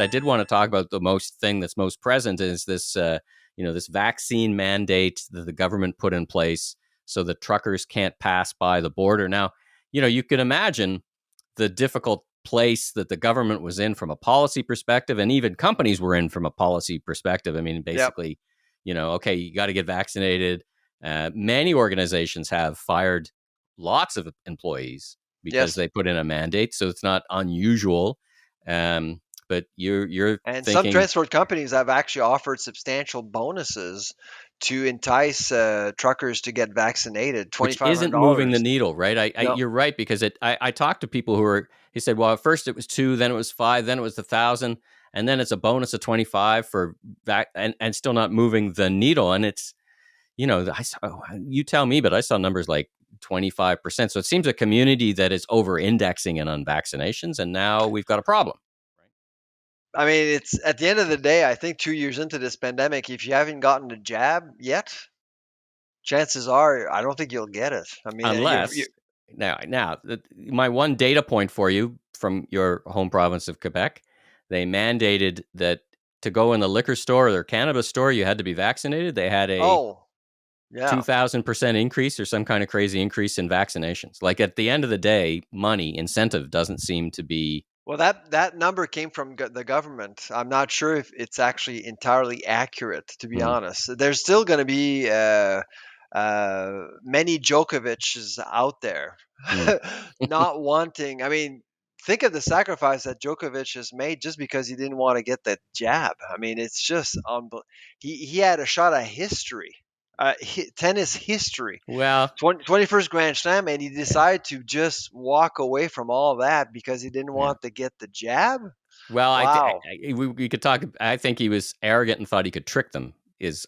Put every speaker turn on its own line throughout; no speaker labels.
I did want to talk about the thing that's most present is this, this vaccine mandate that the government put in place so that truckers can't pass by the border. Now, you can imagine the difficult place that the government was in from a policy perspective, and even companies were in from a policy perspective. I mean,
Yep.
basically, okay, you got to get vaccinated. Many organizations have fired lots of employees because
Yes.
they put in a mandate, so it's not unusual. But you're
And some
thinking,
transport companies have actually offered substantial bonuses to entice truckers to get vaccinated. Twenty
which
five hundred
isn't moving the
dollars.
needle, right?
No.
You're right, because I talked to people he said, well, at first it was 2, then it was 5, then it was 1,000, and then it's a bonus of 25 for and still not moving the needle. And it's, you tell me, but I saw numbers like 25%. So it seems a community that is over indexing in on vaccinations, and now we've got a problem.
I mean, it's at the end of the day, I think 2 years into this pandemic, if you haven't gotten the jab yet, chances are I don't think you'll get it. I mean,
Unless my one data point for you from your home province of Quebec, they mandated that to go in the liquor store or their cannabis store, you had to be vaccinated. They had a
oh, yeah.
2,000% increase or some kind of crazy increase in vaccinations. Like, at the end of the day, money incentive doesn't seem to be.
Well, that number came from the government. I'm not sure if it's actually entirely accurate, to be
Hmm,
honest. There's still going to be many Djokovic's out there
hmm.
not wanting. I mean, think of the sacrifice that Djokovic has made just because he didn't want to get that jab. I mean, it's just he had a shot at history, tennis history.
Well,
21st Grand Slam, and he
yeah.
decided to just walk away from all that because he didn't
Yeah.
want to get the jab.
Well,
Wow.
we could talk. I think he was arrogant and thought he could trick them.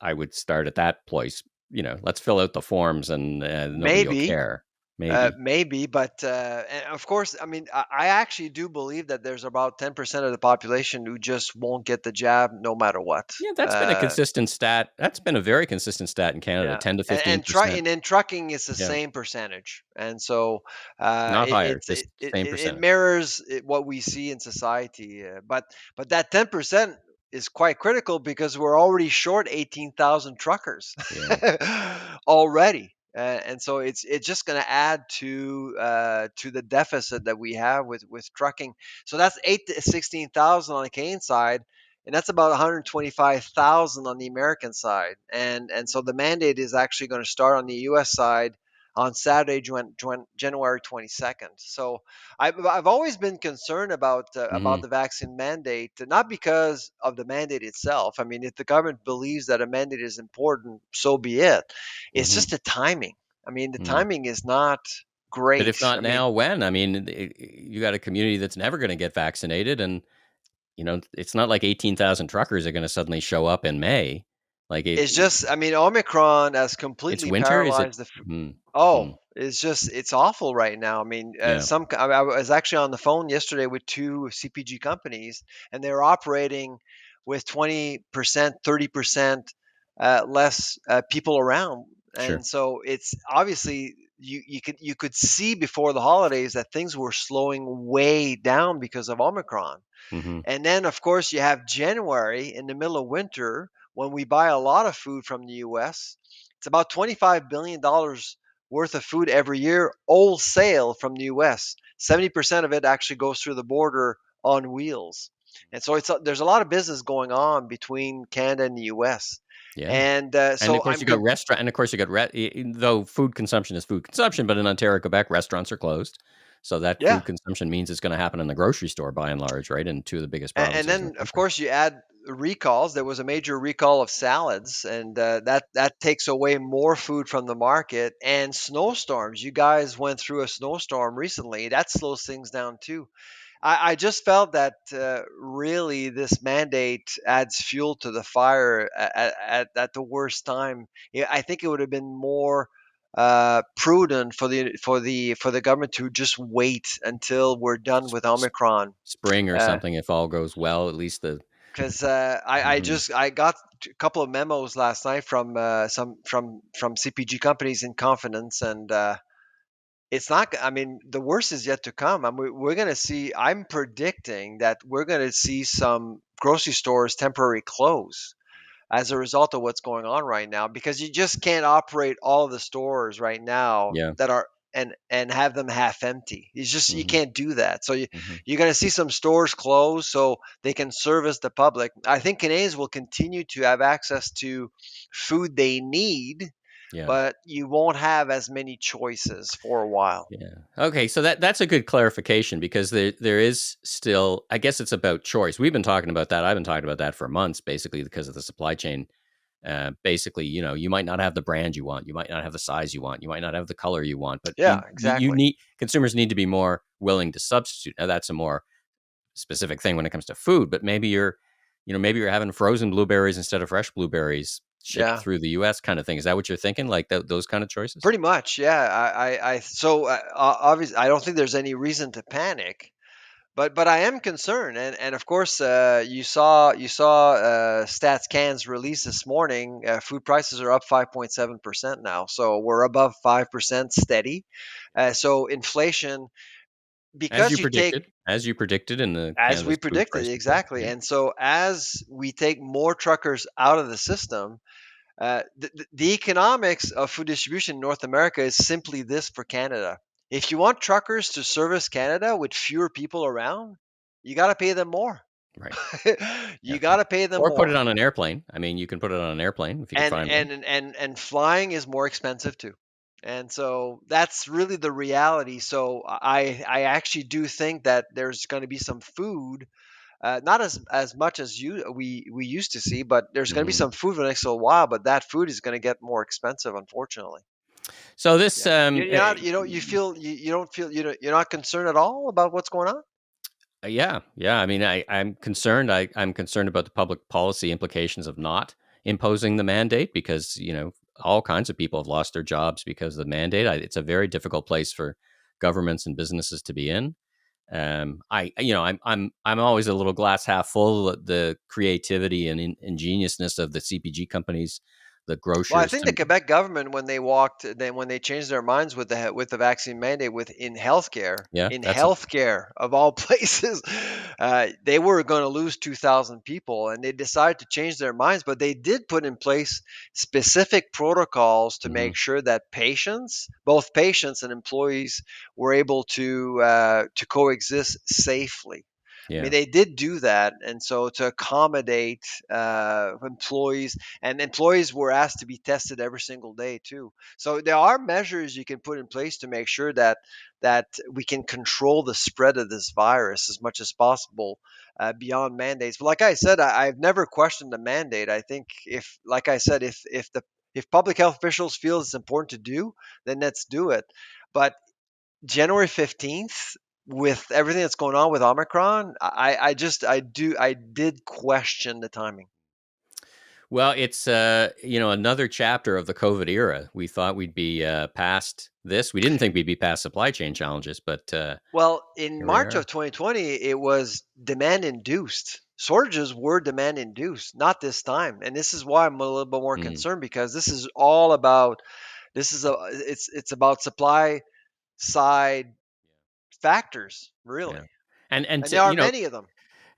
I would start at that place. Let's fill out the forms and nobody will
Maybe,
care. Maybe.
maybe, but and of course, I mean, I actually do believe that there's about 10% of the population who just won't get the jab no matter what.
Yeah, that's been a consistent stat. That's been a very consistent stat in Canada,
Yeah,
10 to
and
15%.
and in trucking, it's the
Yeah,
same percentage, and so
not higher, just same
it
percentage.
mirrors what we see in society. But that 10% is quite critical because we're already short 18,000 truckers
Yeah.
already. And so it's just going to add to the deficit that we have with trucking. So that's 8 to 16,000 on the Canadian side, and that's about 125,000 on the American side. And so the mandate is actually going to start on the U.S. side on Saturday, January 22nd. So I've always been concerned about
Hmm.
the vaccine mandate, not because of the mandate itself. I mean, if the government believes that a mandate is important, so be it. It's
Hmm.
just the timing. I mean, the
Hmm.
timing is not
But if
great. I
not
mean,
now, when? I mean, you got a community that's never going to get vaccinated, and it's not like 18,000 truckers are going to suddenly show up in May. Like
it's just, I mean, Omicron has
it's
completely
winter. Is it?
paralyzed the.
Hmm.
Oh,
Hmm.
it's awful right now. I mean,
Yeah.
I was actually on the phone yesterday with two CPG companies, and they're operating with 20%, 30% less people around,
Sure.
and so it's obviously you could see before the holidays that things were slowing way down because of Omicron.
Hmm.
And then, of course, you have January in the middle of winter when we buy a lot of food from the US. It's about $25 billion worth of food every year, wholesale from the US. 70% of it actually goes through the border on wheels. And so there's a lot of business going on between Canada and the US.
Yeah.
And
And of
so
course,
I'm
you got restaurant, and of course, you got though food consumption is food consumption, but in Ontario, Quebec, restaurants are closed, so that
yeah.
food consumption means it's going to happen in the grocery store by and large, right? In two of the biggest
And
provinces in the
then, of
country.
course, you add recalls. There was a major recall of salads, and that takes away more food from the market. And snowstorms. You guys went through a snowstorm recently. That slows things down too. I just felt that really this mandate adds fuel to the fire at the worst time. Yeah, I think it would have been more prudent for the government to just wait until we're done
S-
with
s-
Omicron.
Spring or
Uh,
something, if all goes well, at least the.
because
Mhm.
I got a couple of memos last night from some from CPG companies in confidence, and it's not. I mean, the worst is yet to come. I mean, we're going to see. I'm predicting that we're going to see some grocery stores temporarily close as a result of what's going on right now, because you just can't operate all of the stores right now
Yeah.
that are and have them half empty. You
Hmm.
can't do that. So
Hmm.
you're going to see some stores close so they can service the public. I think Canadians will continue to have access to food they need,
Yeah.
but you won't have as many choices for a while.
Yeah. Okay. So that's a good clarification, because there is still, I guess it's about choice. We've been talking about that. I've been talking about that for months, basically because of the supply chain. Basically, you might not have the brand you want, you might not have the size you want, you might not have the color you want, but
Yeah,
you
exactly.
need consumers need to be more willing to substitute. Now, that's a more specific thing when it comes to food, but maybe you're having frozen blueberries instead of fresh blueberries shipped
Yeah.
through the U.S. kind of thing. Is that what you're thinking? Like those kind of choices?
Pretty much, yeah. So obviously, I don't think there's any reason to panic, but I am concerned, and of course, you saw Stats Can's release this morning. Food prices are up 5.7% now, so we're above 5% steady. So inflation,
As
because
you
you take,
predicted, in the
as we
Canada's food
predicted
price report.
exactly,
Yeah.
and so as we take more truckers out of the system, the economics of food distribution in North America is simply this for Canada. If you want truckers to service Canada with fewer people around, you got to pay them more.
Right.
You
Yeah.
got to pay them
Or put it
more.
on an airplane. I mean, you can put it on an airplane if you could
And
find one.
and and flying is more expensive too. And so that's really the reality. So I actually do think that there's going to be some food, not as much as we used to see, but there's going to be
Hmm.
some food for the next little while. But that food is going to get more expensive, unfortunately.
So this,
Yeah, you're not. You know, you don't feel you're not concerned at all about what's going on.
yeah, yeah. I mean, I'm concerned. I'm concerned about the public policy implications of not imposing the mandate, because all kinds of people have lost their jobs because of the mandate. It's a very difficult place for governments and businesses to be in. I'm always a little glass half full. The creativity and ingeniousness of the CPG companies, the
Well, I
grocers,
think the Quebec government, when they changed their minds with the vaccine mandate
yeah,
in
that's a
healthcare of all places, they were going to lose 2,000 people, and they decided to change their minds. But they did put in place specific protocols to
mhm,
make sure that both patients and employees, were able to coexist safely. I mean,
yeah,
they did do that, and so to accommodate employees, and employees were asked to be tested every single day too. So there are measures you can put in place to make sure that we can control the spread of this virus as much as possible, beyond mandates. But like I said, I've never questioned the mandate. I think if, like I said, if public health officials feel it's important to do, then let's do it. But January 15th, with everything that's going on with Omicron, I did question the timing.
well, it's another chapter of the COVID era. We thought we'd be past this. We didn't think we'd be past supply chain challenges, but
Well, in
here we
March
are.
of 2020, it was demand induced. Shortages were demand induced, not this time. And this is why I'm a little bit more
Mm,
concerned, because this is all about it's about supply side factors,
yeah,
really.
and
And there are many of them.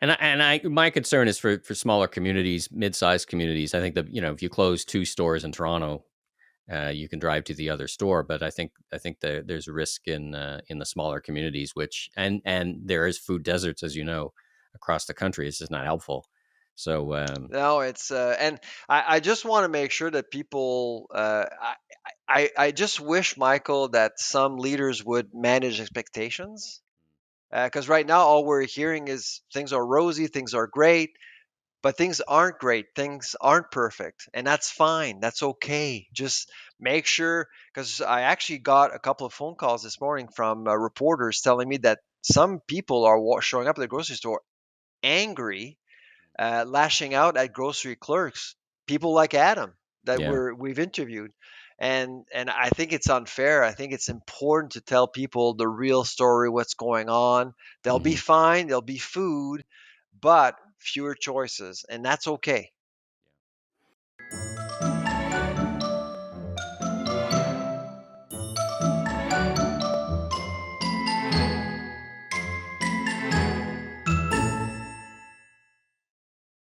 my concern is for smaller communities, mid-sized communities. I think that if you close two stores in Toronto, you can drive to the other store. But I think there's a risk in the smaller communities, which and there is food deserts, as you know, across the country. It's just not helpful. So
No, it's and I just want to make sure that people. I just wish, Michael, that some leaders would manage expectations. Because right now, all we're hearing is things are rosy, things are great, but things aren't great, things aren't perfect, and that's fine. That's okay. Just make sure. Because I actually got a couple of phone calls this morning from reporters telling me that some people are showing up at the grocery store angry, lashing out at grocery clerks, people like Adam that
yeah.
we've interviewed. And I think it's unfair. I think it's important to tell people the real story, what's going on. They'll be
Hmm.
fine, there'll be food, but fewer choices, and that's okay.